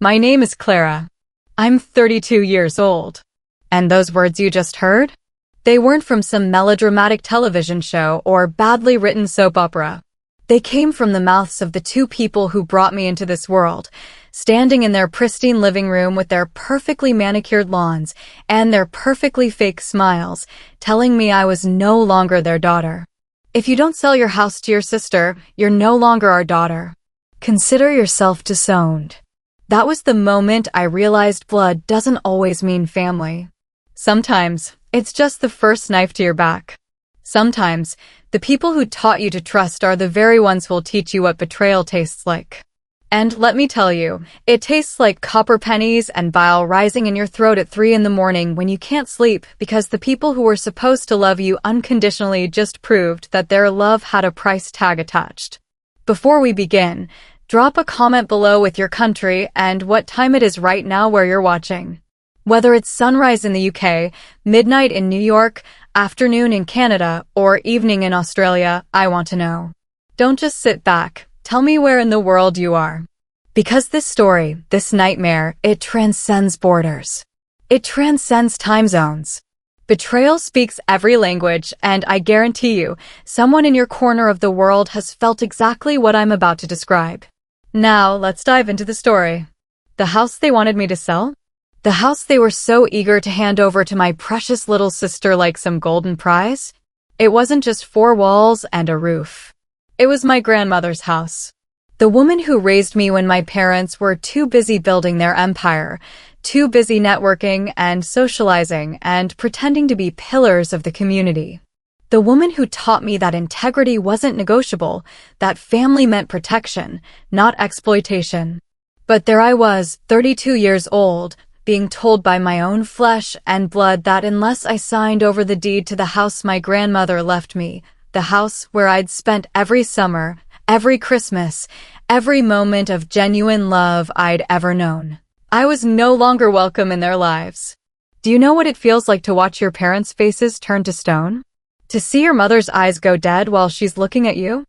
My name is Clara. I'm 32 years old. And those words you just heard? They weren't from some melodramatic television show or badly written soap opera. They came from the mouths of the two people who brought me into this world, standing in their pristine living room with their perfectly manicured lawns and their perfectly fake smiles, telling me I was no longer their daughter. If you don't sell your house to your sister, you're no longer our daughter. Consider yourself disowned. That was the moment I realized blood doesn't always mean family. Sometimes, it's just the first knife to your back. Sometimes, the people who taught you to trust are the very ones who will teach you what betrayal tastes like. And let me tell you, it tastes like copper pennies and bile rising in your throat at 3 in the morning when you can't sleep because the people who were supposed to love you unconditionally just proved that their love had a price tag attached. Before we begin, drop a comment below with your country and what time it is right now where you're watching. Whether it's sunrise in the UK, midnight in New York, afternoon in Canada, or evening in Australia, I want to know. Don't just sit back. Tell me where in the world you are. Because this story, this nightmare, it transcends borders. It transcends time zones. Betrayal speaks every language, and I guarantee you, someone in your corner of the world has felt exactly what I'm about to describe. Now, let's dive into the story. The house they wanted me to sell? The house they were so eager to hand over to my precious little sister like some golden prize? It wasn't just 4 walls and a roof. It was my grandmother's house. The woman who raised me when my parents were too busy building their empire, too busy networking and socializing and pretending to be pillars of the community. The woman who taught me that integrity wasn't negotiable, that family meant protection, not exploitation. But there I was, 32 years old, being told by my own flesh and blood that unless I signed over the deed to the house my grandmother left me, the house where I'd spent every summer, every Christmas, every moment of genuine love I'd ever known, I was no longer welcome in their lives. Do you know what it feels like to watch your parents' faces turn to stone? To see your mother's eyes go dead while she's looking at you?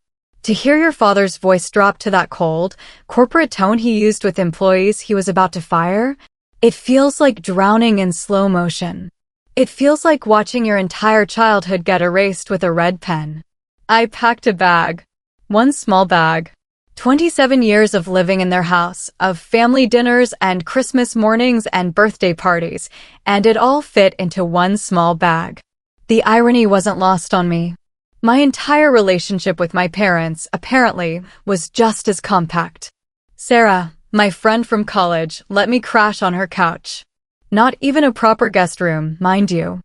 To hear your father's voice drop to that cold, corporate tone he used with employees he was about to fire? It feels like drowning in slow motion. It feels like watching your entire childhood get erased with a red pen. I packed a bag. One small bag. 27 years of living in their house, of family dinners and Christmas mornings and birthday parties, and it all fit into one small bag. The irony wasn't lost on me. My entire relationship with my parents, apparently, was just as compact. Sarah, my friend from college, let me crash on her couch. Not even a proper guest room, mind you.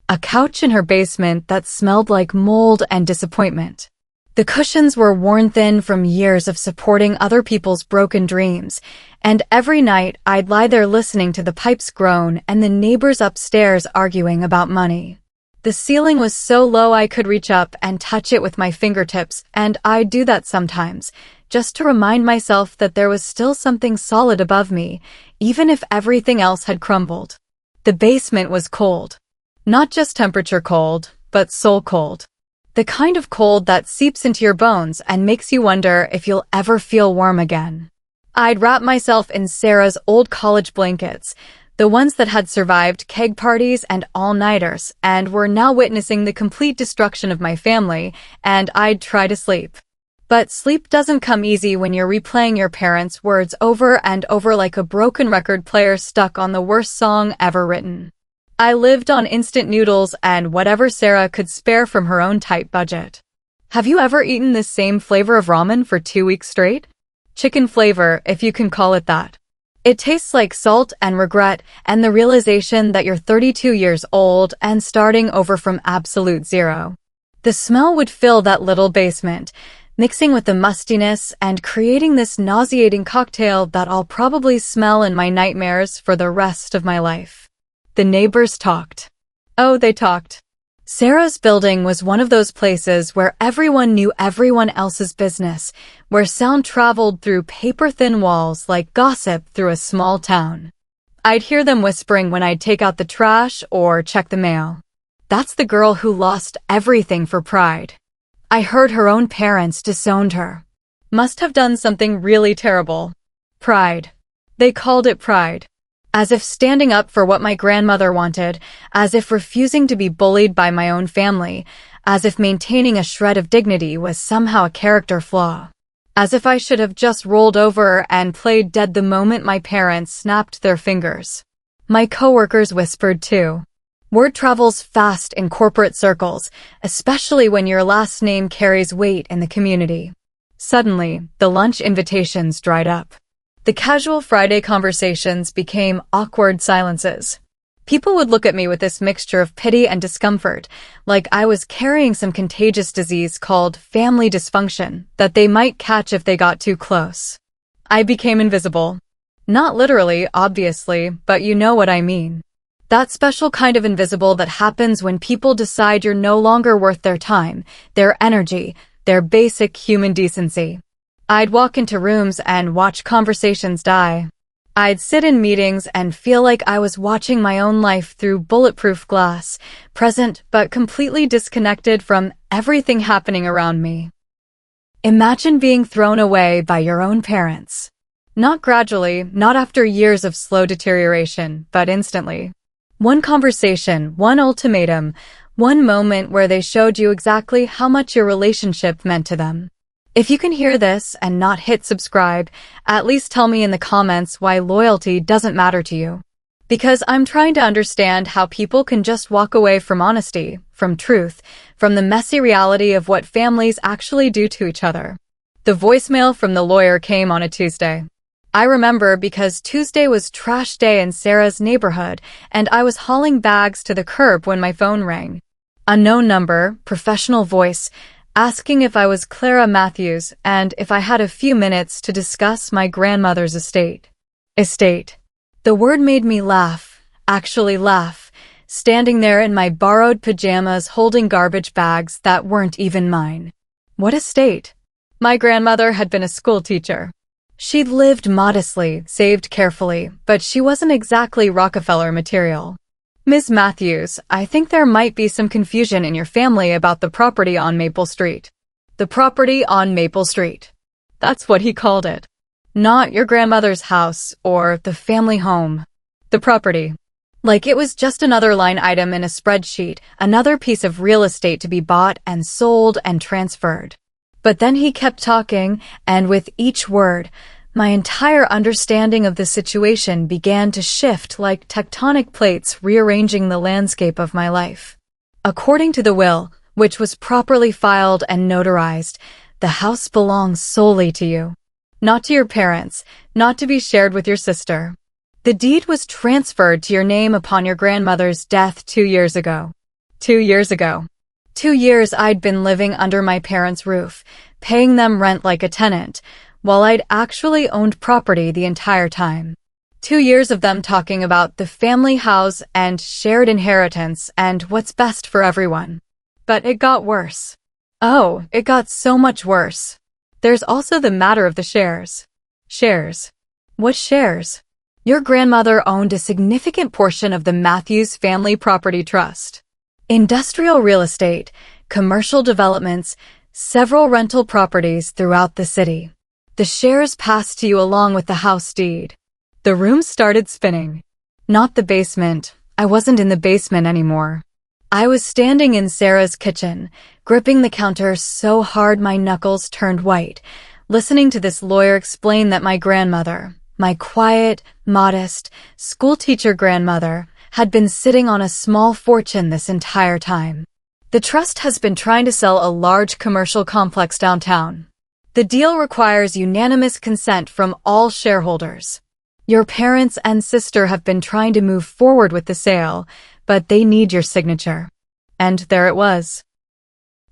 A couch in her basement that smelled like mold and disappointment. The cushions were worn thin from years of supporting other people's broken dreams, and every night I'd lie there listening to the pipes groan and the neighbors upstairs arguing about money. The ceiling was so low I could reach up and touch it with my fingertips, and I'd do that sometimes, just to remind myself that there was still something solid above me, even if everything else had crumbled. The basement was cold. Not just temperature cold, but soul cold. The kind of cold that seeps into your bones and makes you wonder if you'll ever feel warm again. I'd wrap myself in Sarah's old college blankets, the ones that had survived keg parties and all-nighters and were now witnessing the complete destruction of my family, and I'd try to sleep. But sleep doesn't come easy when you're replaying your parents' words over and over like a broken record player stuck on the worst song ever written. I lived on instant noodles and whatever Sarah could spare from her own tight budget. Have you ever eaten this same flavor of ramen for 2 weeks straight? Chicken flavor, if you can call it that. It tastes like salt and regret and the realization that you're 32 years old and starting over from absolute zero. The smell would fill that little basement, mixing with the mustiness and creating this nauseating cocktail that I'll probably smell in my nightmares for the rest of my life. The neighbors talked. Oh, they talked. Sarah's building was one of those places where everyone knew everyone else's business, where sound traveled through paper-thin walls like gossip through a small town. I'd hear them whispering when I'd take out the trash or check the mail. That's the girl who lost everything for pride. I heard her own parents disowned her. Must have done something really terrible. Pride. They called it pride. As if standing up for what my grandmother wanted, as if refusing to be bullied by my own family, as if maintaining a shred of dignity was somehow a character flaw. As if I should have just rolled over and played dead the moment my parents snapped their fingers. My coworkers whispered too. Word travels fast in corporate circles, especially when your last name carries weight in the community. Suddenly, the lunch invitations dried up. The casual Friday conversations became awkward silences. People would look at me with this mixture of pity and discomfort, like I was carrying some contagious disease called family dysfunction that they might catch if they got too close. I became invisible. Not literally, obviously, but you know what I mean. That special kind of invisible that happens when people decide you're no longer worth their time, their energy, their basic human decency. I'd walk into rooms and watch conversations die. I'd sit in meetings and feel like I was watching my own life through bulletproof glass, present but completely disconnected from everything happening around me. Imagine being thrown away by your own parents. Not gradually, not after years of slow deterioration, but instantly. One conversation, one ultimatum, one moment where they showed you exactly how much your relationship meant to them. If you can hear this and not hit subscribe, at least tell me in the comments why loyalty doesn't matter to you. Because I'm trying to understand how people can just walk away from honesty, from truth, from the messy reality of what families actually do to each other. The voicemail from the lawyer came on a Tuesday. I remember because Tuesday was trash day in Sarah's neighborhood, and I was hauling bags to the curb when my phone rang. Unknown number, professional voice, asking if I was Clara Matthews and if I had a few minutes to discuss my grandmother's estate. Estate. The word made me laugh, actually laugh, standing there in my borrowed pajamas holding garbage bags that weren't even mine. What estate? My grandmother had been a school teacher. She'd lived modestly, saved carefully, but she wasn't exactly Rockefeller material. Ms. Matthews, I think there might be some confusion in your family about the property on Maple Street. The property on Maple Street. That's what he called it. Not your grandmother's house or the family home. The property. Like it was just another line item in a spreadsheet, another piece of real estate to be bought and sold and transferred. But then he kept talking, and with each word, my entire understanding of the situation began to shift like tectonic plates rearranging the landscape of my life. According to the will, which was properly filed and notarized, the house belongs solely to you. Not to your parents, not to be shared with your sister. The deed was transferred to your name upon your grandmother's death 2 years ago. 2 years ago. 2 years I'd been living under my parents' roof, paying them rent like a tenant, while I'd actually owned property the entire time. 2 years of them talking about the family house and shared inheritance and what's best for everyone. But it got worse. Oh, it got so much worse. There's also the matter of the shares. Shares. What shares? Your grandmother owned a significant portion of the Matthews Family Property Trust. Industrial real estate, commercial developments, several rental properties throughout the city. The shares passed to you along with the house deed. The room started spinning. Not the basement. I wasn't in the basement anymore. I was standing in Sarah's kitchen, gripping the counter so hard my knuckles turned white, listening to this lawyer explain that my grandmother, my quiet, modest, schoolteacher grandmother, had been sitting on a small fortune this entire time. The trust has been trying to sell a large commercial complex downtown. The deal requires unanimous consent from all shareholders. Your parents and sister have been trying to move forward with the sale, but they need your signature. And there it was.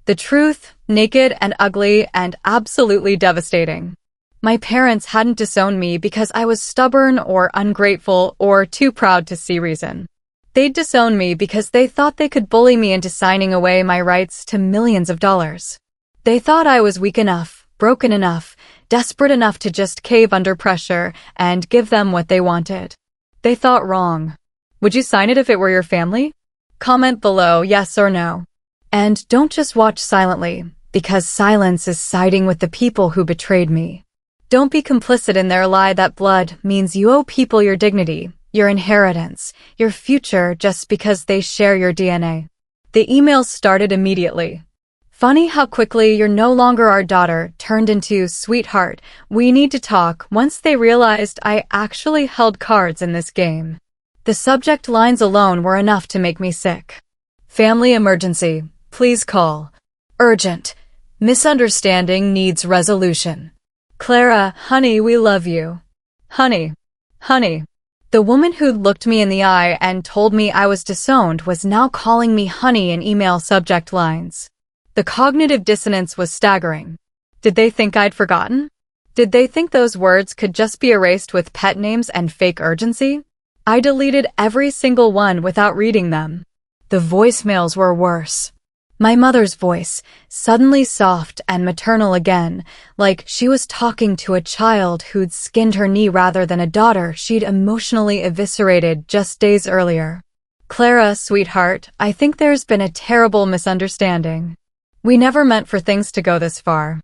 The truth, naked and ugly and absolutely devastating. My parents hadn't disowned me because I was stubborn or ungrateful or too proud to see reason. They'd disowned me because they thought they could bully me into signing away my rights to millions of dollars. They thought I was weak enough, broken enough, desperate enough to just cave under pressure and give them what they wanted. They thought wrong. Would you sign it if it were your family? Comment below yes or no. And don't just watch silently, because silence is siding with the people who betrayed me. Don't be complicit in their lie that blood means you owe people your dignity, your inheritance, your future just because they share your DNA. The emails started immediately. Funny how quickly "you're no longer our daughter" turned into "sweetheart, we need to talk" once they realized I actually held cards in this game. The subject lines alone were enough to make me sick. Family emergency. Please call. Urgent. Misunderstanding needs resolution. Clara, honey, we love you. Honey. Honey. The woman who'd looked me in the eye and told me I was disowned was now calling me honey in email subject lines. The cognitive dissonance was staggering. Did they think I'd forgotten? Did they think those words could just be erased with pet names and fake urgency? I deleted every single one without reading them. The voicemails were worse. My mother's voice, suddenly soft and maternal again, like she was talking to a child who'd skinned her knee rather than a daughter she'd emotionally eviscerated just days earlier. Clara, sweetheart, I think there's been a terrible misunderstanding. We never meant for things to go this far.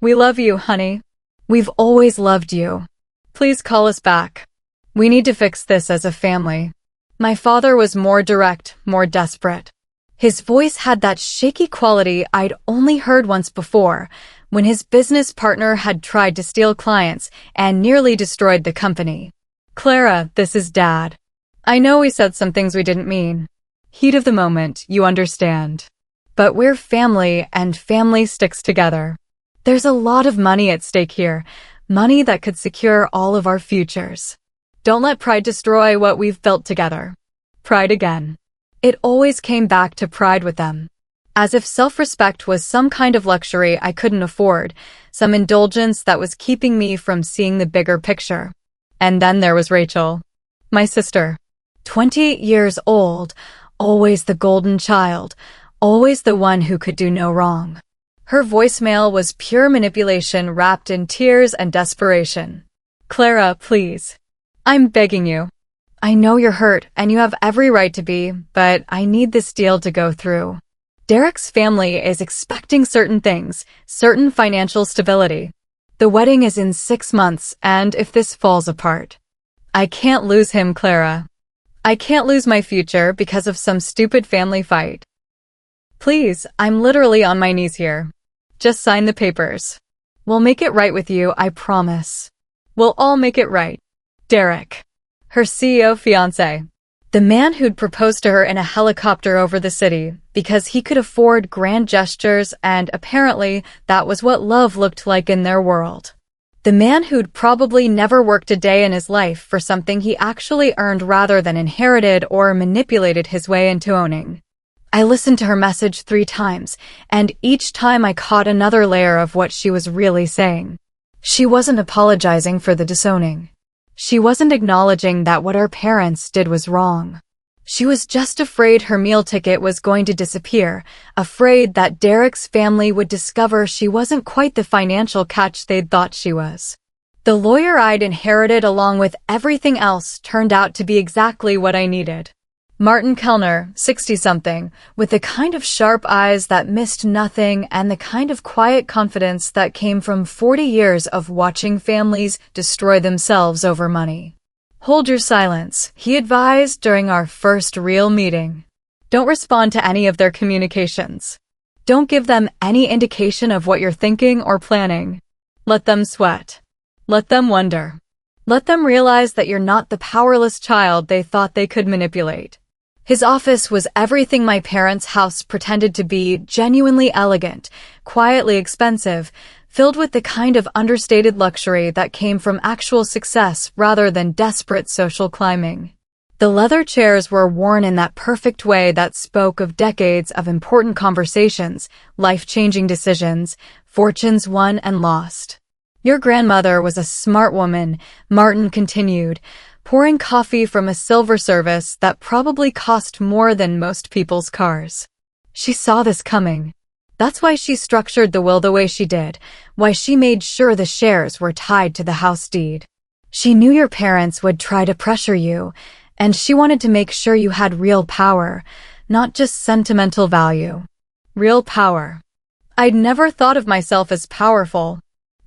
We love you, honey. We've always loved you. Please call us back. We need to fix this as a family. My father was more direct, more desperate. His voice had that shaky quality I'd only heard once before, when his business partner had tried to steal clients and nearly destroyed the company. Clara, this is Dad. I know we said some things we didn't mean. Heat of the moment, you understand. But we're family, and family sticks together. There's a lot of money at stake here, money that could secure all of our futures. Don't let pride destroy what we've built together. Pride again. It always came back to pride with them. As if self-respect was some kind of luxury I couldn't afford, some indulgence that was keeping me from seeing the bigger picture. And then there was Rachel. My sister. 20 years old, always the golden child, always the one who could do no wrong. Her voicemail was pure manipulation wrapped in tears and desperation. Clara, please. I'm begging you. I know you're hurt and you have every right to be, but I need this deal to go through. Derek's family is expecting certain things, certain financial stability. The wedding is in 6 months, and if this falls apart, I can't lose him, Clara. I can't lose my future because of some stupid family fight. Please, I'm literally on my knees here. Just sign the papers. We'll make it right with you, I promise. We'll all make it right. Derek. Her CEO fiancé. The man who'd proposed to her in a helicopter over the city because he could afford grand gestures, and apparently that was what love looked like in their world. The man who'd probably never worked a day in his life for something he actually earned rather than inherited or manipulated his way into owning. I listened to her message 3 times, and each time I caught another layer of what she was really saying. She wasn't apologizing for the disowning. She wasn't acknowledging that what her parents did was wrong. She was just afraid her meal ticket was going to disappear, afraid that Derek's family would discover she wasn't quite the financial catch they'd thought she was. The lawyer I'd inherited along with everything else turned out to be exactly what I needed. Martin Kellner, 60-something, with the kind of sharp eyes that missed nothing and the kind of quiet confidence that came from 40 years of watching families destroy themselves over money. Hold your silence, he advised during our first real meeting. Don't respond to any of their communications. Don't give them any indication of what you're thinking or planning. Let them sweat. Let them wonder. Let them realize that you're not the powerless child they thought they could manipulate. His office was everything my parents' house pretended to be, genuinely elegant, quietly expensive, filled with the kind of understated luxury that came from actual success rather than desperate social climbing. The leather chairs were worn in that perfect way that spoke of decades of important conversations, life-changing decisions, fortunes won and lost. Your grandmother was a smart woman, Martin continued, pouring coffee from a silver service that probably cost more than most people's cars. She saw this coming. That's why she structured the will the way she did, why she made sure the shares were tied to the house deed. She knew your parents would try to pressure you, and she wanted to make sure you had real power, not just sentimental value. Real power. I'd never thought of myself as powerful.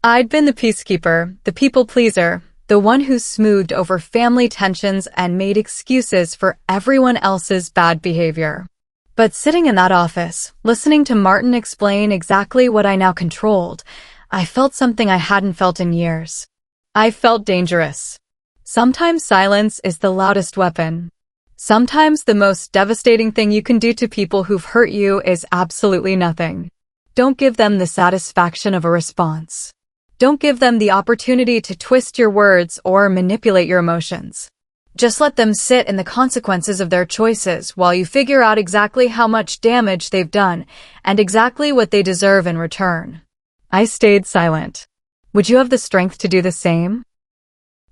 I'd been the peacekeeper, the people pleaser, the one who smoothed over family tensions and made excuses for everyone else's bad behavior. But sitting in that office, listening to Martin explain exactly what I now controlled, I felt something I hadn't felt in years. I felt dangerous. Sometimes silence is the loudest weapon. Sometimes the most devastating thing you can do to people who've hurt you is absolutely nothing. Don't give them the satisfaction of a response. Don't give them the opportunity to twist your words or manipulate your emotions. Just let them sit in the consequences of their choices while you figure out exactly how much damage they've done and exactly what they deserve in return. I stayed silent. Would you have the strength to do the same?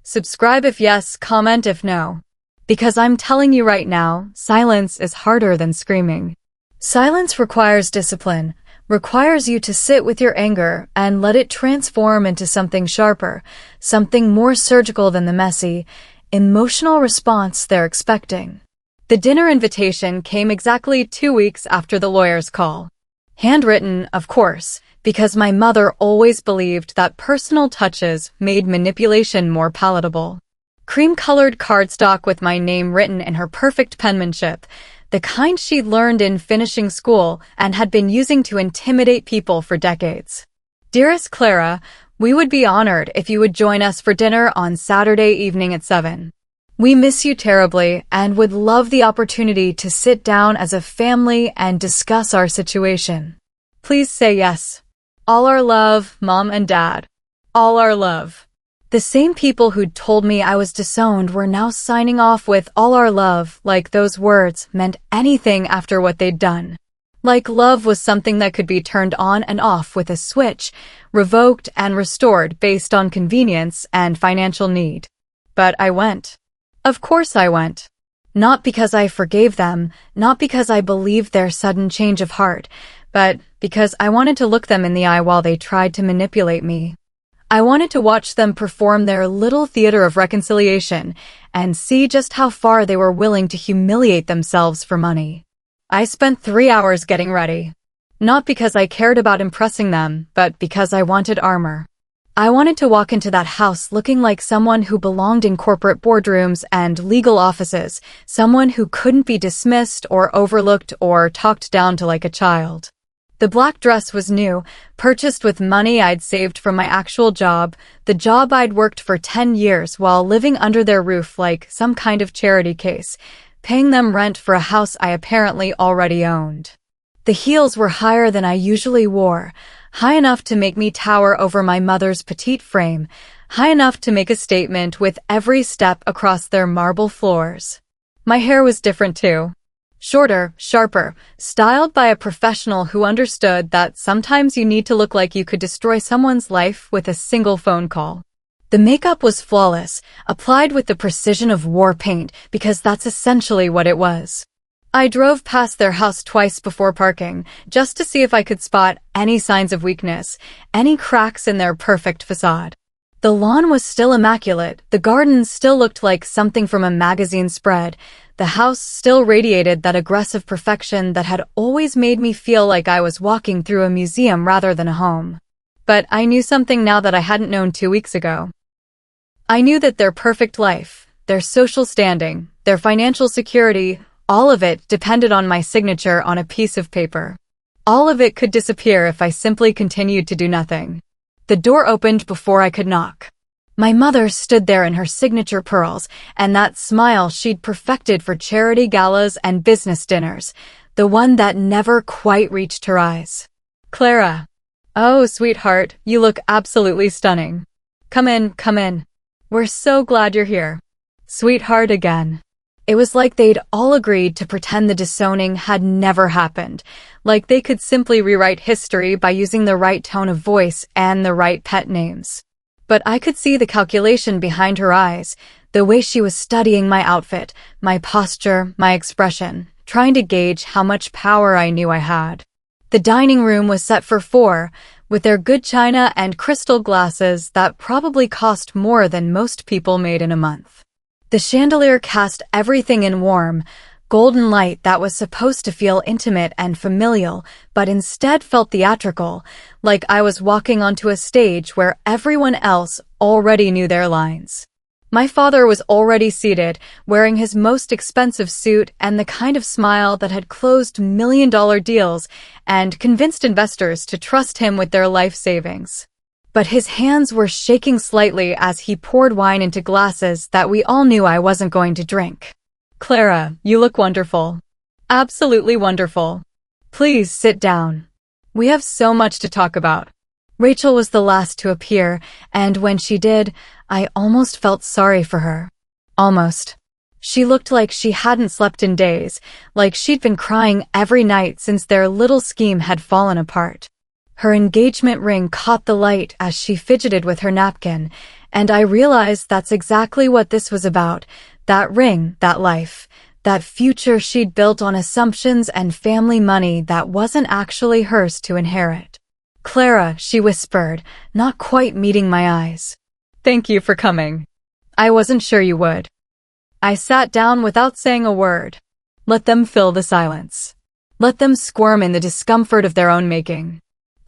Subscribe if yes, comment if no. Because I'm telling you right now, silence is harder than screaming. Silence requires discipline, requires you to sit with your anger and let it transform into something sharper, something more surgical than the messy, emotional response they're expecting. The dinner invitation came exactly 2 weeks after the lawyer's call. Handwritten, of course, because my mother always believed that personal touches made manipulation more palatable. Cream-colored cardstock with my name written in her perfect penmanship, the kind she'd learned in finishing school and had been using to intimidate people for decades. Dearest Clara, we would be honored if you would join us for dinner on Saturday evening at 7. We miss you terribly and would love the opportunity to sit down as a family and discuss our situation. Please say yes. All our love, Mom and Dad. All our love. The same people who'd told me I was disowned were now signing off with all our love, like those words meant anything after what they'd done. Like love was something that could be turned on and off with a switch, revoked and restored based on convenience and financial need. But I went. Of course I went. Not because I forgave them, not because I believed their sudden change of heart, but because I wanted to look them in the eye while they tried to manipulate me. I wanted to watch them perform their little theater of reconciliation and see just how far they were willing to humiliate themselves for money. I spent 3 hours getting ready. Not because I cared about impressing them, but because I wanted armor. I wanted to walk into that house looking like someone who belonged in corporate boardrooms and legal offices, someone who couldn't be dismissed or overlooked or talked down to like a child. The black dress was new, purchased with money I'd saved from my actual job, the job I'd worked for 10 years while living under their roof like some kind of charity case, paying them rent for a house I apparently already owned. The heels were higher than I usually wore, high enough to make me tower over my mother's petite frame, high enough to make a statement with every step across their marble floors. My hair was different too. Shorter, sharper, styled by a professional who understood that sometimes you need to look like you could destroy someone's life with a single phone call. The makeup was flawless, applied with the precision of war paint because that's essentially what it was. I drove past their house twice before parking, just to see if I could spot any signs of weakness, any cracks in their perfect facade. The lawn was still immaculate, the garden still looked like something from a magazine spread, the house still radiated that aggressive perfection that had always made me feel like I was walking through a museum rather than a home. But I knew something now that I hadn't known 2 weeks ago. I knew that their perfect life, their social standing, their financial security, all of it depended on my signature on a piece of paper. All of it could disappear if I simply continued to do nothing. The door opened before I could knock. My mother stood there in her signature pearls and that smile she'd perfected for charity galas and business dinners, the one that never quite reached her eyes. Clara. Oh, sweetheart, you look absolutely stunning. Come in, come in. We're so glad you're here. Sweetheart again. It was like they'd all agreed to pretend the disowning had never happened, like they could simply rewrite history by using the right tone of voice and the right pet names. But I could see the calculation behind her eyes, the way she was studying my outfit, my posture, my expression, trying to gauge how much power I knew I had. The dining room was set for 4, with their good china and crystal glasses that probably cost more than most people made in a month. The chandelier cast everything in warm, golden light that was supposed to feel intimate and familial, but instead felt theatrical, like I was walking onto a stage where everyone else already knew their lines. My father was already seated, wearing his most expensive suit and the kind of smile that had closed million-dollar deals and convinced investors to trust him with their life savings. But his hands were shaking slightly as he poured wine into glasses that we all knew I wasn't going to drink. "Clara, you look wonderful. Absolutely wonderful. Please sit down. We have so much to talk about." Rachel was the last to appear, and when she did, I almost felt sorry for her. Almost. She looked like she hadn't slept in days, like she'd been crying every night since their little scheme had fallen apart. Her engagement ring caught the light as she fidgeted with her napkin, and I realized that's exactly what this was about. That ring, that life, that future she'd built on assumptions and family money that wasn't actually hers to inherit. "Clara," she whispered, not quite meeting my eyes. "Thank you for coming. I wasn't sure you would." I sat down without saying a word. Let them fill the silence. Let them squirm in the discomfort of their own making.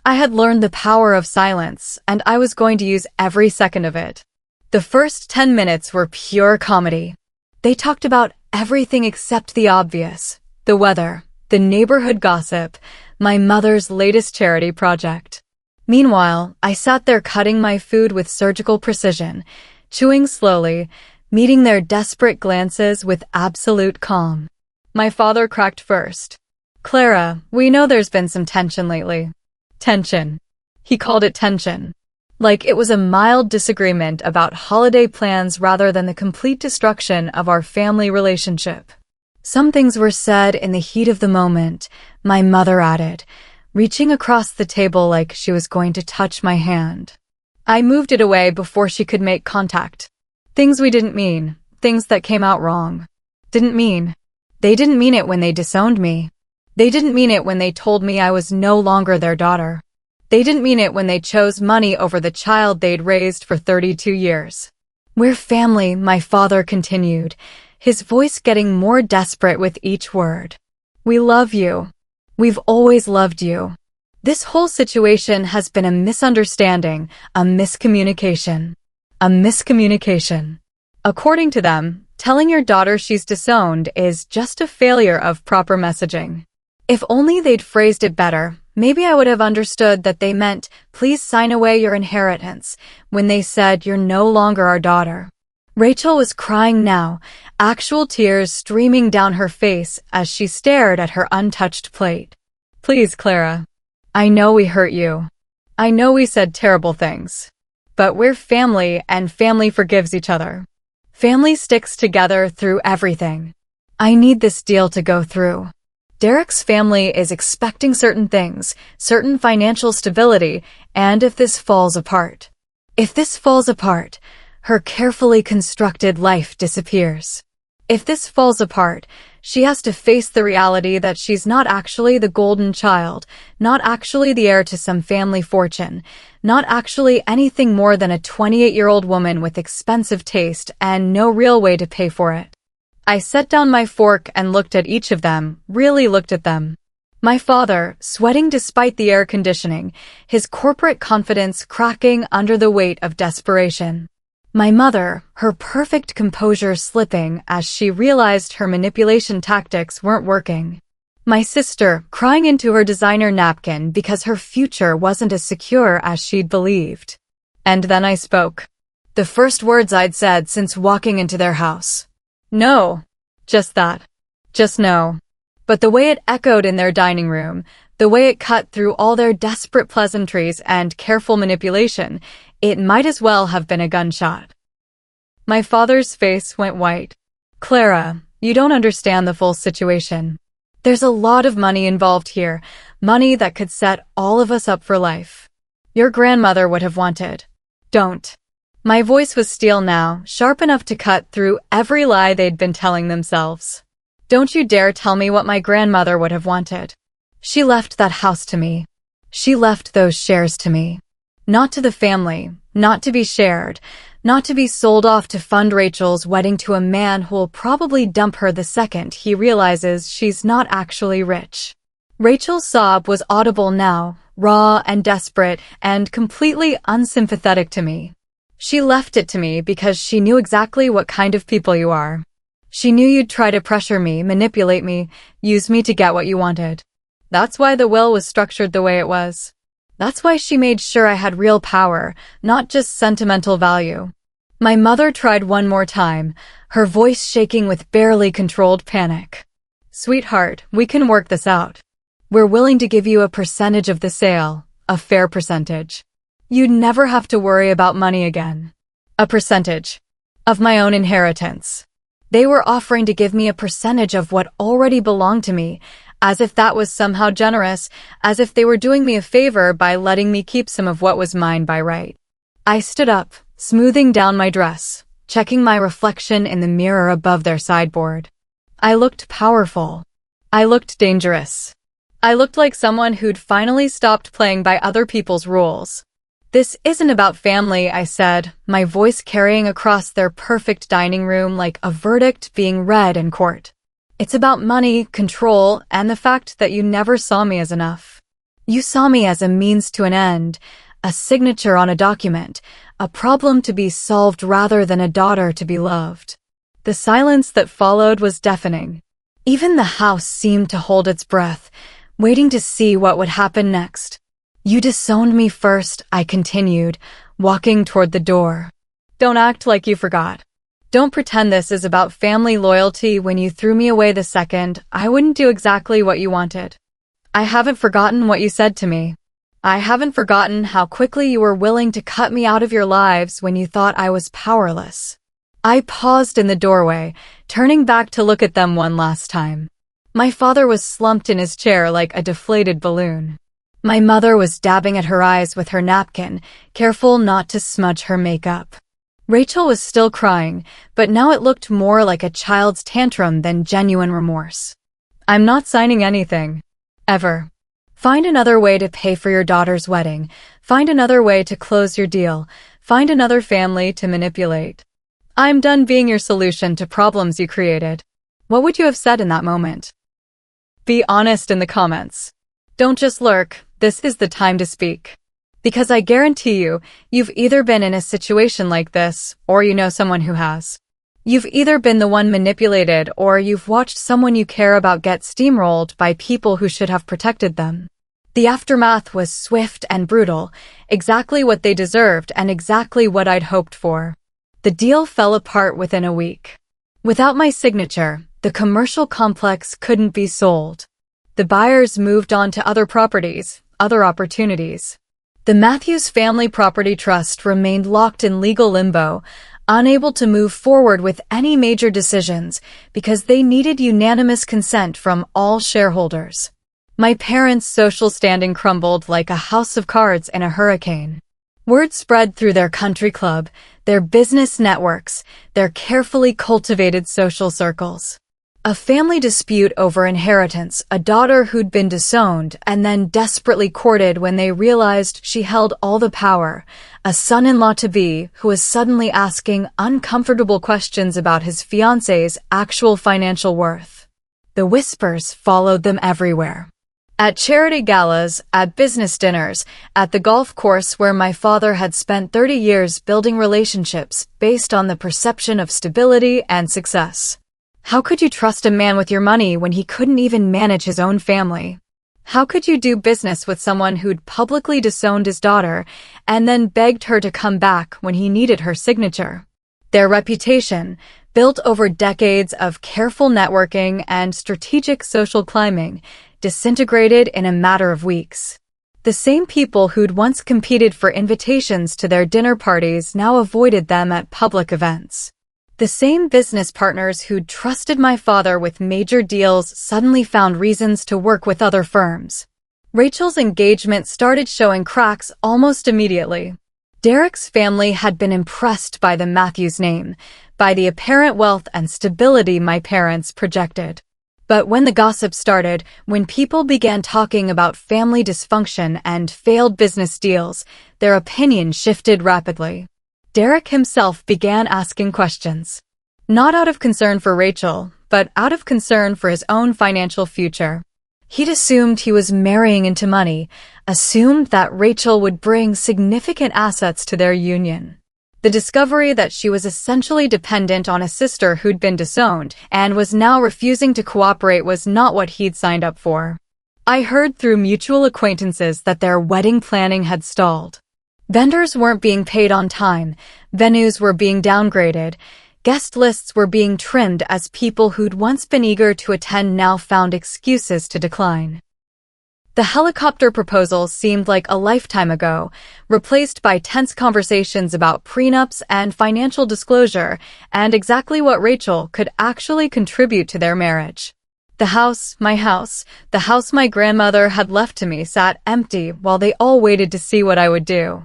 I had learned the power of silence, and I was going to use every second of it. The first 10 minutes were pure comedy. They talked about everything except the obvious: the weather, the neighborhood gossip, my mother's latest charity project. Meanwhile, I sat there cutting my food with surgical precision, chewing slowly, meeting their desperate glances with absolute calm. My father cracked first. "Clara, we know there's been some tension lately." Tension. He called it tension. Like it was a mild disagreement about holiday plans rather than the complete destruction of our family relationship. Some things were said in the heat of the moment, my mother added, reaching across the table like she was going to touch my hand. I moved it away before she could make contact. Things we didn't mean, things that came out wrong. Didn't mean. They didn't mean it when they disowned me. They didn't mean it when they told me I was no longer their daughter. They didn't mean it when they chose money over the child they'd raised for 32 years. "We're family," my father continued, his voice getting more desperate with each word. "We love you. We've always loved you. This whole situation has been a misunderstanding, a miscommunication. A miscommunication. According to them, telling your daughter she's disowned is just a failure of proper messaging. If only they'd phrased it better, maybe I would have understood that they meant, please sign away your inheritance, when they said you're no longer our daughter." Rachel was crying now, actual tears streaming down her face as she stared at her untouched plate. "Please, Clara. I know we hurt you. I know we said terrible things. But we're family, and family forgives each other. Family sticks together through everything. I need this deal to go through. Derek's family is expecting certain things, certain financial stability, and if this falls apart, her carefully constructed life disappears. If this falls apart, she has to face the reality that she's not actually the golden child, not actually the heir to some family fortune, not actually anything more than a 28-year-old woman with expensive taste and no real way to pay for it. I set down my fork and looked at each of them, really looked at them. My father, sweating despite the air conditioning, his corporate confidence cracking under the weight of desperation. My mother, her perfect composure slipping as she realized her manipulation tactics weren't working. My sister, crying into her designer napkin because her future wasn't as secure as she'd believed. And then I spoke. The first words I'd said since walking into their house. "No." Just that. Just no. But the way it echoed in their dining room, the way it cut through all their desperate pleasantries and careful manipulation, it might as well have been a gunshot. My father's face went white. "Clara, you don't understand the full situation. There's a lot of money involved here, money that could set all of us up for life. Your grandmother would have wanted. Don't." My voice was steel now, sharp enough to cut through every lie they'd been telling themselves. "Don't you dare tell me what my grandmother would have wanted. She left that house to me. She left those shares to me. Not to the family, not to be shared, Not to be sold off to fund Rachel's wedding to a man who will probably dump her the second he realizes she's not actually rich. Rachel's sob was audible now, raw and desperate and completely unsympathetic to me. She left it to me because she knew exactly what kind of people you are. She knew you'd try to pressure me, manipulate me, use me to get what you wanted. That's why the will was structured the way it was. That's why she made sure I had real power, not just sentimental value. My mother tried one more time, her voice shaking with barely controlled panic. Sweetheart, we can work this out. We're willing to give you a percentage of the sale, a fair percentage. You'd never have to worry about money again. A percentage of my own inheritance. They were offering to give me a percentage of what already belonged to me, as if that was somehow generous, as if they were doing me a favor by letting me keep some of what was mine by right. I stood up, smoothing down my dress, checking my reflection in the mirror above their sideboard. I looked powerful. I looked dangerous. I looked like someone who'd finally stopped playing by other people's rules. This isn't about family, I said, my voice carrying across their perfect dining room like a verdict being read in court. It's about money, control, and the fact that you never saw me as enough. You saw me as a means to an end, a signature on a document, a problem to be solved rather than a daughter to be loved. The silence that followed was deafening. Even the house seemed to hold its breath, waiting to see what would happen next. You disowned me first, I continued, walking toward the door. Don't act like you forgot. Don't pretend this is about family loyalty when you threw me away the second I wouldn't do exactly what you wanted. I haven't forgotten what you said to me. I haven't forgotten how quickly you were willing to cut me out of your lives when you thought I was powerless. I paused in the doorway, turning back to look at them one last time. My father was slumped in his chair like a deflated balloon. My mother was dabbing at her eyes with her napkin, careful not to smudge her makeup. Rachel was still crying, but now it looked more like a child's tantrum than genuine remorse. I'm not signing anything. Ever. Find another way to pay for your daughter's wedding. Find another way to close your deal. Find another family to manipulate. I'm done being your solution to problems you created. What would you have said in that moment? Be honest in the comments. Don't just lurk. This is the time to speak. Because I guarantee you, you've either been in a situation like this, or you know someone who has. You've either been the one manipulated, or you've watched someone you care about get steamrolled by people who should have protected them. The aftermath was swift and brutal, exactly what they deserved and exactly what I'd hoped for. The deal fell apart within a week. Without my signature, the commercial complex couldn't be sold. The buyers moved on to other properties, other opportunities. The Matthews Family Property Trust remained locked in legal limbo, unable to move forward with any major decisions because they needed unanimous consent from all shareholders. My parents' social standing crumbled like a house of cards in a hurricane. Word spread through their country club, their business networks, their carefully cultivated social circles. A family dispute over inheritance, a daughter who'd been disowned and then desperately courted when they realized she held all the power, a son-in-law-to-be who was suddenly asking uncomfortable questions about his fiancé's actual financial worth. The whispers followed them everywhere. At charity galas, at business dinners, at the golf course where my father had spent 30 years building relationships based on the perception of stability and success. How could you trust a man with your money when he couldn't even manage his own family? How could you do business with someone who'd publicly disowned his daughter and then begged her to come back when he needed her signature? Their reputation, built over decades of careful networking and strategic social climbing, disintegrated in a matter of weeks. The same people who'd once competed for invitations to their dinner parties now avoided them at public events. The same business partners who'd trusted my father with major deals suddenly found reasons to work with other firms. Rachel's engagement started showing cracks almost immediately. Derek's family had been impressed by the Matthews name, by the apparent wealth and stability my parents projected. But when the gossip started, when people began talking about family dysfunction and failed business deals, their opinion shifted rapidly. Derek himself began asking questions. Not out of concern for Rachel, but out of concern for his own financial future. He'd assumed he was marrying into money, assumed that Rachel would bring significant assets to their union. The discovery that she was essentially dependent on a sister who'd been disowned and was now refusing to cooperate was not what he'd signed up for. I heard through mutual acquaintances that their wedding planning had stalled. Vendors weren't being paid on time, venues were being downgraded, guest lists were being trimmed as people who'd once been eager to attend now found excuses to decline. The helicopter proposal seemed like a lifetime ago, replaced by tense conversations about prenups and financial disclosure and exactly what Rachel could actually contribute to their marriage. The house my grandmother had left to me sat empty while they all waited to see what I would do.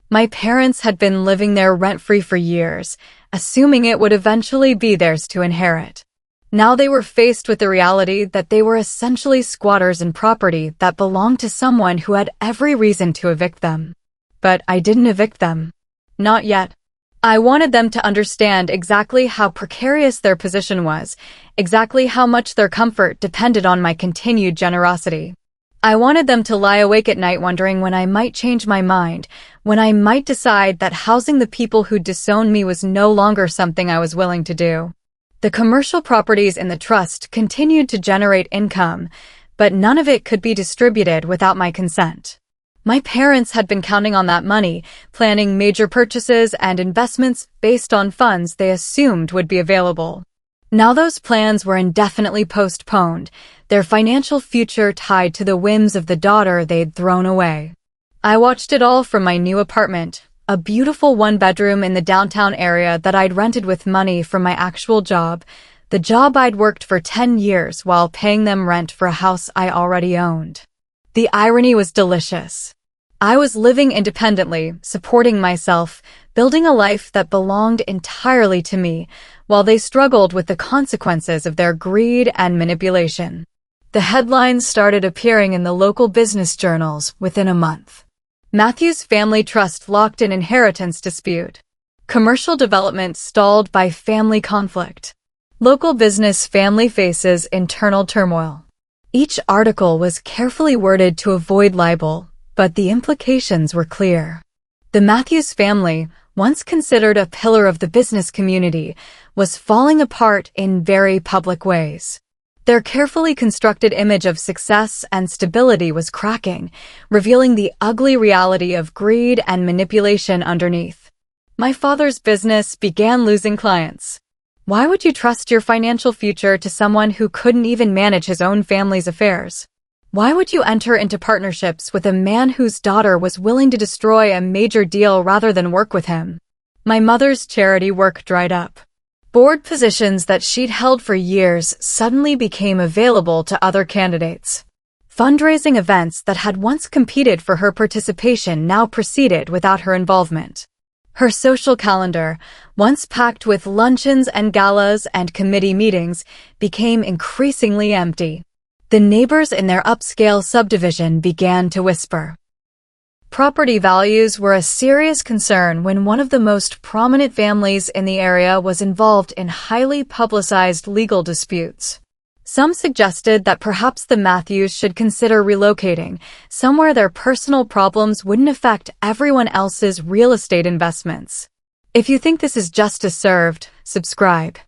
My parents had been living there rent-free for years, assuming it would eventually be theirs to inherit. Now they were faced with the reality that they were essentially squatters in property that belonged to someone who had every reason to evict them. But I didn't evict them. Not yet. I wanted them to understand exactly how precarious their position was, exactly how much their comfort depended on my continued generosity. I wanted them to lie awake at night wondering when I might change my mind, when I might decide that housing the people who disowned me was no longer something I was willing to do. The commercial properties in the trust continued to generate income, but none of it could be distributed without my consent. My parents had been counting on that money, planning major purchases and investments based on funds they assumed would be available. Now those plans were indefinitely postponed, their financial future tied to the whims of the daughter they'd thrown away. I watched it all from my new apartment, a beautiful one-bedroom in the downtown area that I'd rented with money from my actual job, the job I'd worked for 10 years while paying them rent for a house I already owned. The irony was delicious. I was living independently, supporting myself, building a life that belonged entirely to me, while they struggled with the consequences of their greed and manipulation. The headlines started appearing in the local business journals within a month. Matthew's family trust locked in inheritance dispute. Commercial development stalled by family conflict. Local business family faces internal turmoil. Each article was carefully worded to avoid libel, but the implications were clear. The Matthews family, once considered a pillar of the business community, was falling apart in very public ways. Their carefully constructed image of success and stability was cracking, revealing the ugly reality of greed and manipulation underneath. My father's business began losing clients. Why would you trust your financial future to someone who couldn't even manage his own family's affairs? Why would you enter into partnerships with a man whose daughter was willing to destroy a major deal rather than work with him? My mother's charity work dried up. Board positions that she'd held for years suddenly became available to other candidates. Fundraising events that had once competed for her participation now proceeded without her involvement. Her social calendar, once packed with luncheons and galas and committee meetings, became increasingly empty. The neighbors in their upscale subdivision began to whisper. Property values were a serious concern when one of the most prominent families in the area was involved in highly publicized legal disputes. Some suggested that perhaps the Matthews should consider relocating, somewhere their personal problems wouldn't affect everyone else's real estate investments. If you think this is justice served, subscribe.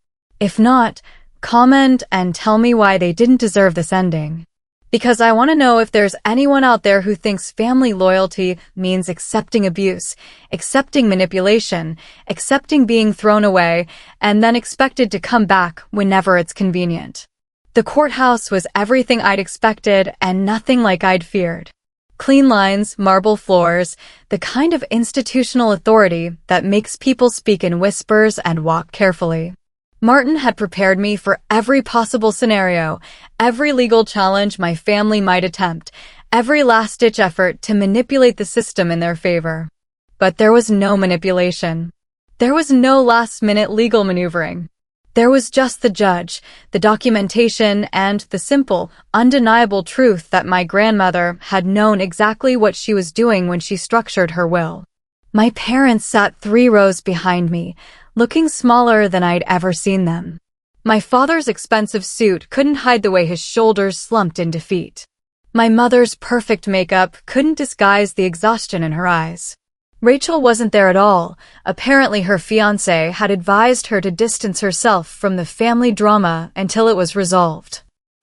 If not, comment and tell me why they didn't deserve this ending. Because I want to know if there's anyone out there who thinks family loyalty means accepting abuse, accepting manipulation, accepting being thrown away, and then expected to come back whenever it's convenient. The courthouse was everything I'd expected and nothing like I'd feared. Clean lines, marble floors, the kind of institutional authority that makes people speak in whispers and walk carefully. Martin had prepared me for every possible scenario, every legal challenge my family might attempt, every last-ditch effort to manipulate the system in their favor. But there was no manipulation. There was no last-minute legal maneuvering. There was just the judge, the documentation, and the simple, undeniable truth that my grandmother had known exactly what she was doing when she structured her will. My parents sat 3 rows behind me, looking smaller than I'd ever seen them. My father's expensive suit couldn't hide the way his shoulders slumped in defeat. My mother's perfect makeup couldn't disguise the exhaustion in her eyes. Rachel wasn't there at all. Apparently her fiancé had advised her to distance herself from the family drama until it was resolved.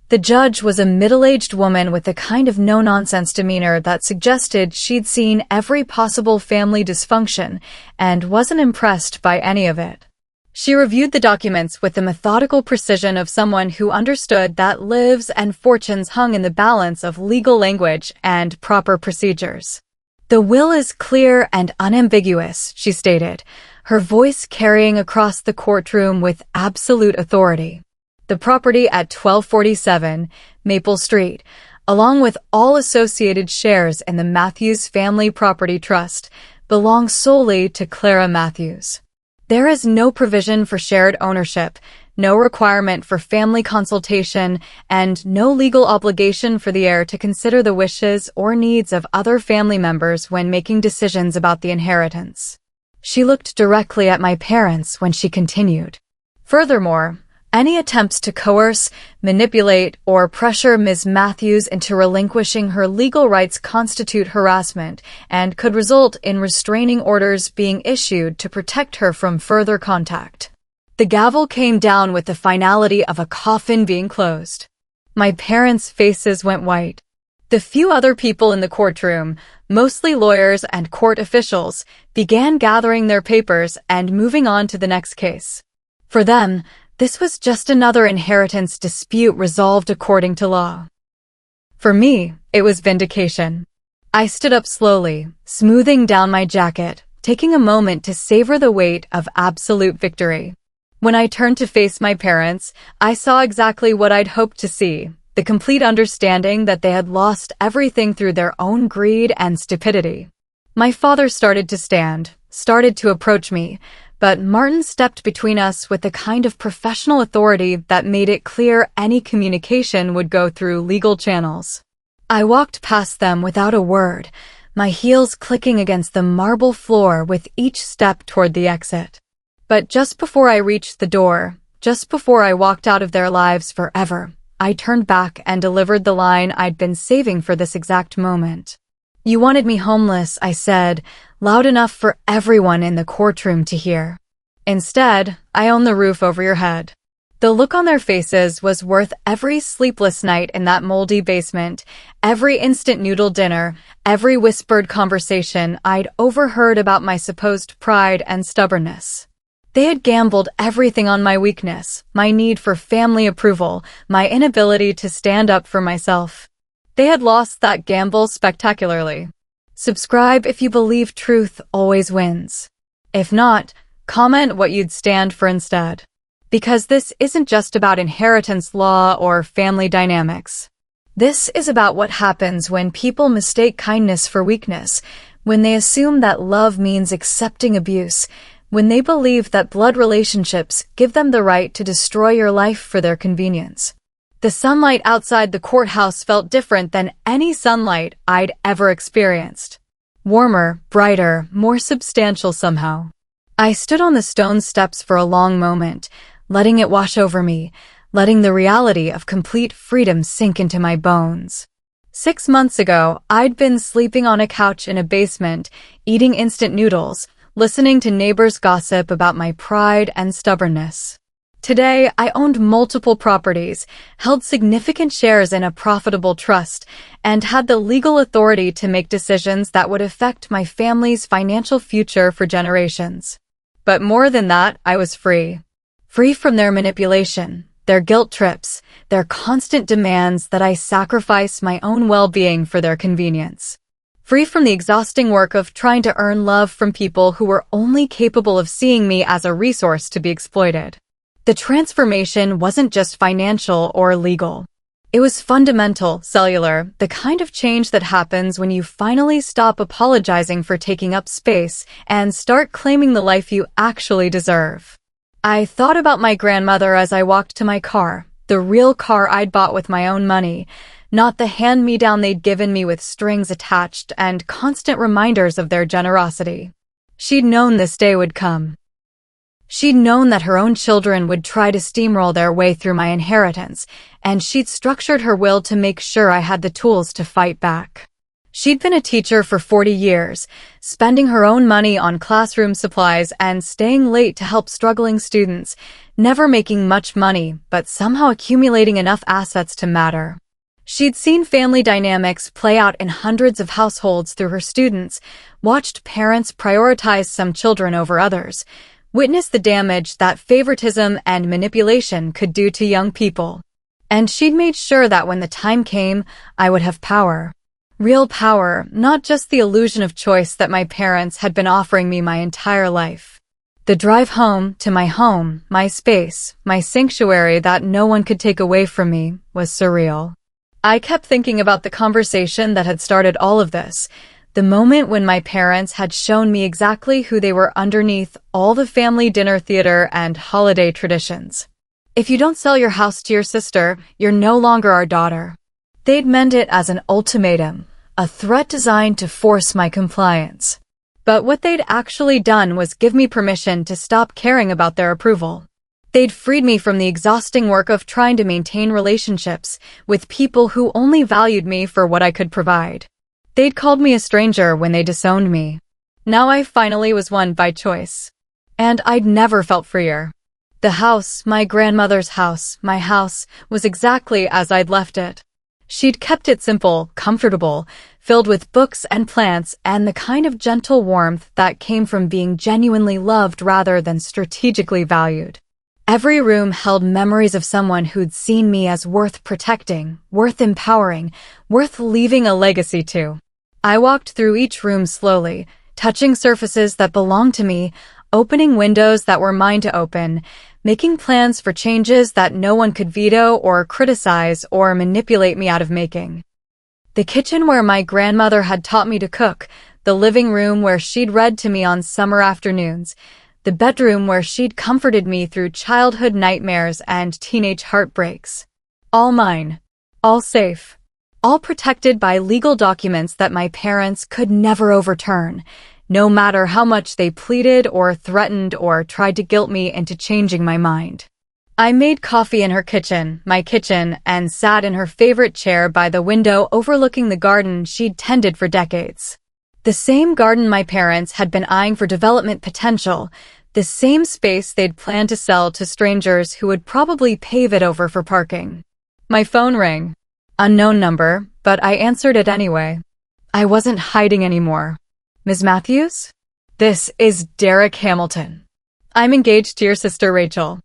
The judge was a middle-aged woman with the kind of no-nonsense demeanor that suggested she'd seen every possible family dysfunction and wasn't impressed by any of it. She reviewed the documents with the methodical precision of someone who understood that lives and fortunes hung in the balance of legal language and proper procedures. "The will is clear and unambiguous," she stated, her voice carrying across the courtroom with absolute authority. "The property at 1247 Maple Street, along with all associated shares in the Matthews Family Property Trust, belongs solely to Clara Matthews. There is no provision for shared ownership, no requirement for family consultation, and no legal obligation for the heir to consider the wishes or needs of other family members when making decisions about the inheritance." She looked directly at my parents when she continued. "Furthermore, any attempts to coerce, manipulate, or pressure Ms. Matthews into relinquishing her legal rights constitute harassment and could result in restraining orders being issued to protect her from further contact." The gavel came down with the finality of a coffin being closed. My parents' faces went white. The few other people in the courtroom, mostly lawyers and court officials, began gathering their papers and moving on to the next case. For them, this was just another inheritance dispute resolved according to law. For me, it was vindication. I stood up slowly, smoothing down my jacket, taking a moment to savor the weight of absolute victory. When I turned to face my parents, I saw exactly what I'd hoped to see, the complete understanding that they had lost everything through their own greed and stupidity. My father started to approach me, but Martin stepped between us with the kind of professional authority that made it clear any communication would go through legal channels. I walked past them without a word, my heels clicking against the marble floor with each step toward the exit. But just before I reached the door, just before I walked out of their lives forever, I turned back and delivered the line I'd been saving for this exact moment. "You wanted me homeless," I said, loud enough for everyone in the courtroom to hear. "Instead, I own the roof over your head." The look on their faces was worth every sleepless night in that moldy basement, every instant noodle dinner, every whispered conversation I'd overheard about my supposed pride and stubbornness. They had gambled everything on my weakness, my need for family approval, my inability to stand up for myself. They had lost that gamble spectacularly. Subscribe if you believe truth always wins. If not, comment what you'd stand for instead. Because this isn't just about inheritance law or family dynamics. This is about what happens when people mistake kindness for weakness, when they assume that love means accepting abuse, when they believe that blood relationships give them the right to destroy your life for their convenience. The sunlight outside the courthouse felt different than any sunlight I'd ever experienced. Warmer, brighter, more substantial somehow. I stood on the stone steps for a long moment, letting it wash over me, letting the reality of complete freedom sink into my bones. 6 months ago, I'd been sleeping on a couch in a basement, eating instant noodles, listening to neighbors gossip about my pride and stubbornness. Today, I owned multiple properties, held significant shares in a profitable trust, and had the legal authority to make decisions that would affect my family's financial future for generations. But more than that, I was free. Free from their manipulation, their guilt trips, their constant demands that I sacrifice my own well-being for their convenience. Free from the exhausting work of trying to earn love from people who were only capable of seeing me as a resource to be exploited. The transformation wasn't just financial or legal. It was fundamental, cellular, the kind of change that happens when you finally stop apologizing for taking up space and start claiming the life you actually deserve. I thought about my grandmother as I walked to my car, the real car I'd bought with my own money, not the hand-me-down they'd given me with strings attached and constant reminders of their generosity. She'd known this day would come. She'd known that her own children would try to steamroll their way through my inheritance, and she'd structured her will to make sure I had the tools to fight back. She'd been a teacher for 40 years, spending her own money on classroom supplies and staying late to help struggling students, never making much money, but somehow accumulating enough assets to matter. She'd seen family dynamics play out in hundreds of households through her students, watched parents prioritize some children over others, witnessed the damage that favoritism and manipulation could do to young people. And she'd made sure that when the time came, I would have power. Real power, not just the illusion of choice that my parents had been offering me my entire life. The drive home, my space, my sanctuary that no one could take away from me, was surreal. I kept thinking about the conversation that had started all of this, the moment when my parents had shown me exactly who they were underneath all the family dinner theater and holiday traditions. If you don't sell your house to your sister, you're no longer our daughter. They'd meant it as an ultimatum, a threat designed to force my compliance. But what they'd actually done was give me permission to stop caring about their approval. They'd freed me from the exhausting work of trying to maintain relationships with people who only valued me for what I could provide. They'd called me a stranger when they disowned me. Now I finally was one by choice. And I'd never felt freer. The house, my grandmother's house, my house, was exactly as I'd left it. She'd kept it simple, comfortable, filled with books and plants and the kind of gentle warmth that came from being genuinely loved rather than strategically valued. Every room held memories of someone who'd seen me as worth protecting, worth empowering, worth leaving a legacy to. I walked through each room slowly, touching surfaces that belonged to me, opening windows that were mine to open, making plans for changes that no one could veto or criticize or manipulate me out of making. The kitchen where my grandmother had taught me to cook, the living room where she'd read to me on summer afternoons, the bedroom where she'd comforted me through childhood nightmares and teenage heartbreaks. All mine. All safe. All protected by legal documents that my parents could never overturn, no matter how much they pleaded or threatened or tried to guilt me into changing my mind. I made coffee in her kitchen, my kitchen, and sat in her favorite chair by the window overlooking the garden she'd tended for decades. The same garden my parents had been eyeing for development potential, the same space they'd planned to sell to strangers who would probably pave it over for parking. My phone rang. Unknown number, but I answered it anyway. I wasn't hiding anymore. Ms. Matthews? This is Derek Hamilton. I'm engaged to your sister Rachel.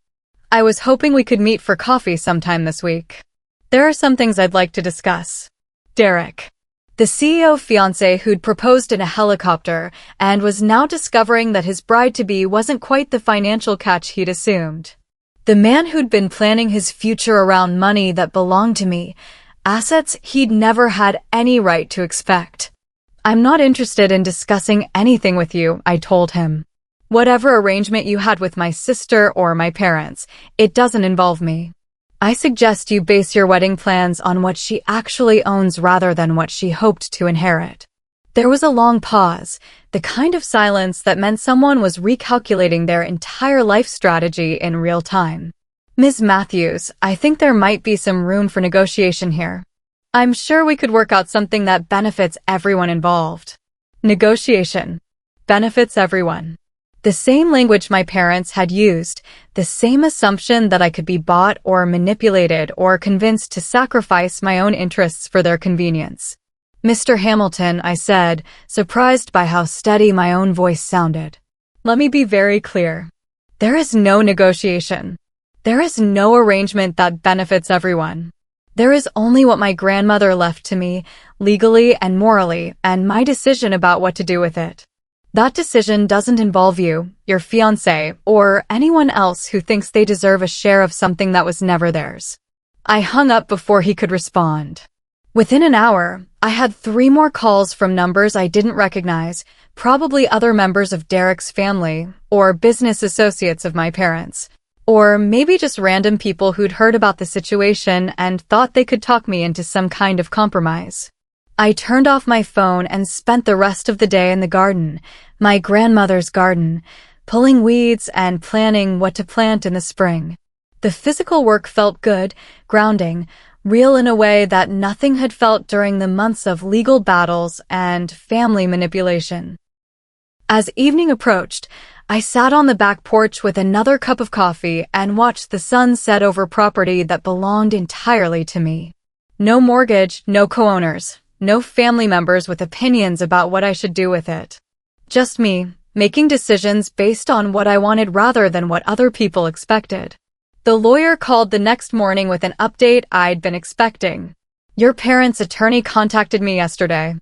I was hoping we could meet for coffee sometime this week. There are some things I'd like to discuss. Derek. The CEO fiancé who'd proposed in a helicopter and was now discovering that his bride-to-be wasn't quite the financial catch he'd assumed. The man who'd been planning his future around money that belonged to me, assets he'd never had any right to expect. I'm not interested in discussing anything with you, I told him. Whatever arrangement you had with my sister or my parents, it doesn't involve me. I suggest you base your wedding plans on what she actually owns rather than what she hoped to inherit. There was a long pause, the kind of silence that meant someone was recalculating their entire life strategy in real time. Ms. Matthews, I think there might be some room for negotiation here. I'm sure we could work out something that benefits everyone involved. Negotiation. Benefits everyone. The same language my parents had used, the same assumption that I could be bought or manipulated or convinced to sacrifice my own interests for their convenience. Mr. Hamilton, I said, surprised by how steady my own voice sounded. Let me be very clear. There is no negotiation. There is no arrangement that benefits everyone. There is only what my grandmother left to me, legally and morally, and my decision about what to do with it. That decision doesn't involve you, your fiancé, or anyone else who thinks they deserve a share of something that was never theirs. I hung up before he could respond. Within an hour, I had 3 more calls from numbers I didn't recognize, probably other members of Derek's family, or business associates of my parents. Or maybe just random people who'd heard about the situation and thought they could talk me into some kind of compromise. I turned off my phone and spent the rest of the day in the garden, my grandmother's garden, pulling weeds and planning what to plant in the spring. The physical work felt good, grounding, real in a way that nothing had felt during the months of legal battles and family manipulation. As evening approached, I sat on the back porch with another cup of coffee and watched the sun set over property that belonged entirely to me. No mortgage, no co-owners, no family members with opinions about what I should do with it. Just me, making decisions based on what I wanted rather than what other people expected. The lawyer called the next morning with an update I'd been expecting. Your parents' attorney contacted me yesterday.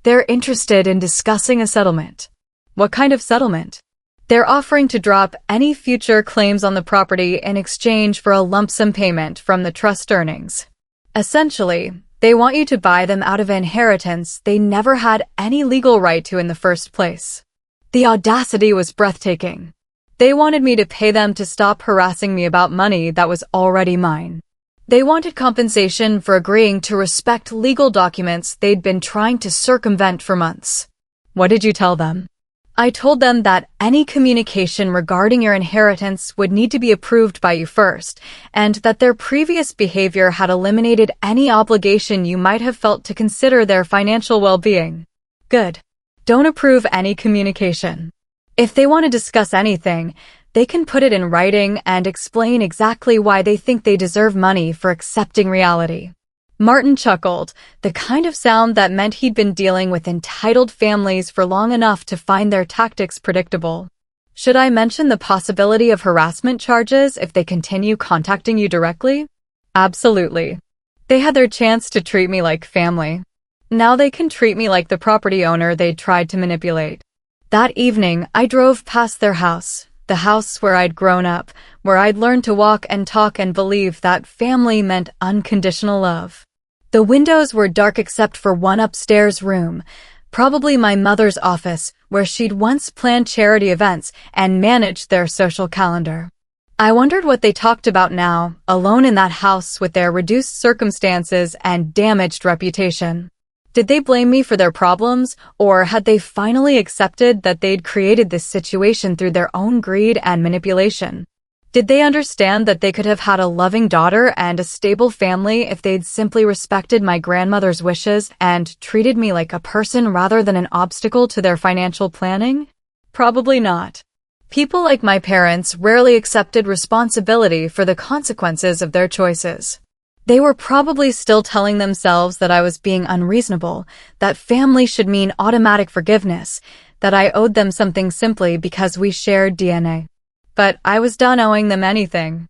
They're interested in discussing a settlement. What kind of settlement? They're offering to drop any future claims on the property in exchange for a lump sum payment from the trust earnings. Essentially, they want you to buy them out of an inheritance they never had any legal right to in the first place. The audacity was breathtaking. They wanted me to pay them to stop harassing me about money that was already mine. They wanted compensation for agreeing to respect legal documents they'd been trying to circumvent for months. What did you tell them? I told them that any communication regarding your inheritance would need to be approved by you first, and that their previous behavior had eliminated any obligation you might have felt to consider their financial well-being. Good. Don't approve any communication. If they want to discuss anything, they can put it in writing and explain exactly why they think they deserve money for accepting reality. Martin chuckled, the kind of sound that meant he'd been dealing with entitled families for long enough to find their tactics predictable. Should I mention the possibility of harassment charges if they continue contacting you directly? Absolutely. They had their chance to treat me like family. Now they can treat me like the property owner they'd tried to manipulate. That evening, I drove past their house, the house where I'd grown up, where I'd learned to walk and talk and believe that family meant unconditional love. The windows were dark except for one upstairs room, probably my mother's office, where she'd once planned charity events and managed their social calendar. I wondered what they talked about now, alone in that house with their reduced circumstances and damaged reputation. Did they blame me for their problems, or had they finally accepted that they'd created this situation through their own greed and manipulation? Did they understand that they could have had a loving daughter and a stable family if they'd simply respected my grandmother's wishes and treated me like a person rather than an obstacle to their financial planning? Probably not. People like my parents rarely accepted responsibility for the consequences of their choices. They were probably still telling themselves that I was being unreasonable, that family should mean automatic forgiveness, that I owed them something simply because we shared DNA. But I was done owing them anything.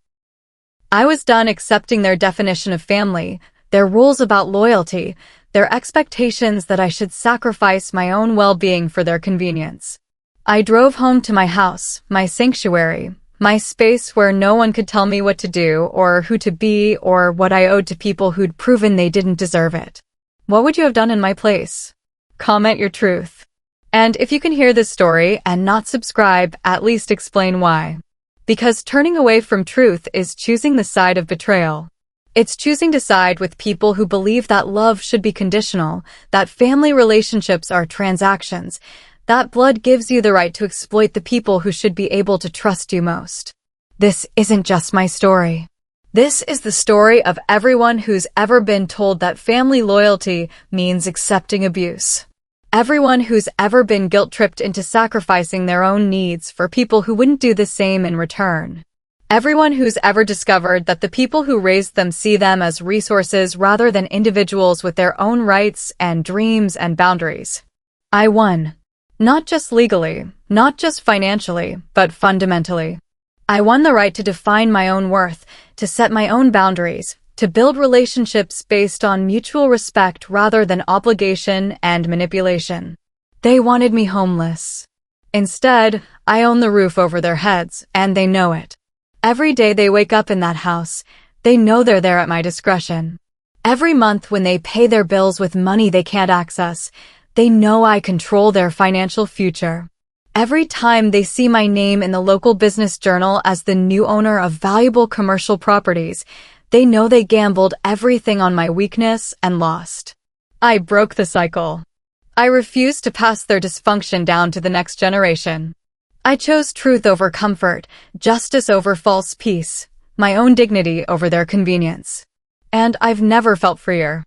I was done accepting their definition of family, their rules about loyalty, their expectations that I should sacrifice my own well-being for their convenience. I drove home to my house, my sanctuary, my space where no one could tell me what to do or who to be or what I owed to people who'd proven they didn't deserve it. What would you have done in my place? Comment your truth. And if you can hear this story and not subscribe, at least explain why. Because turning away from truth is choosing the side of betrayal. It's choosing to side with people who believe that love should be conditional, that family relationships are transactions, that blood gives you the right to exploit the people who should be able to trust you most. This isn't just my story. This is the story of everyone who's ever been told that family loyalty means accepting abuse. Everyone who's ever been guilt-tripped into sacrificing their own needs for people who wouldn't do the same in return. Everyone who's ever discovered that the people who raised them see them as resources rather than individuals with their own rights and dreams and boundaries. I won. Not just legally, not just financially, but fundamentally. I won the right to define my own worth, to set my own boundaries, to build relationships based on mutual respect rather than obligation and manipulation. They wanted me homeless. Instead, I own the roof over their heads, and they know it. Every day they wake up in that house, they know they're there at my discretion. Every month when they pay their bills with money they can't access, they know I control their financial future. Every time they see my name in the local business journal as the new owner of valuable commercial properties, they know they gambled everything on my weakness and lost. I broke the cycle. I refuse to pass their dysfunction down to the next generation. I chose truth over comfort, justice over false peace, my own dignity over their convenience. And I've never felt freer.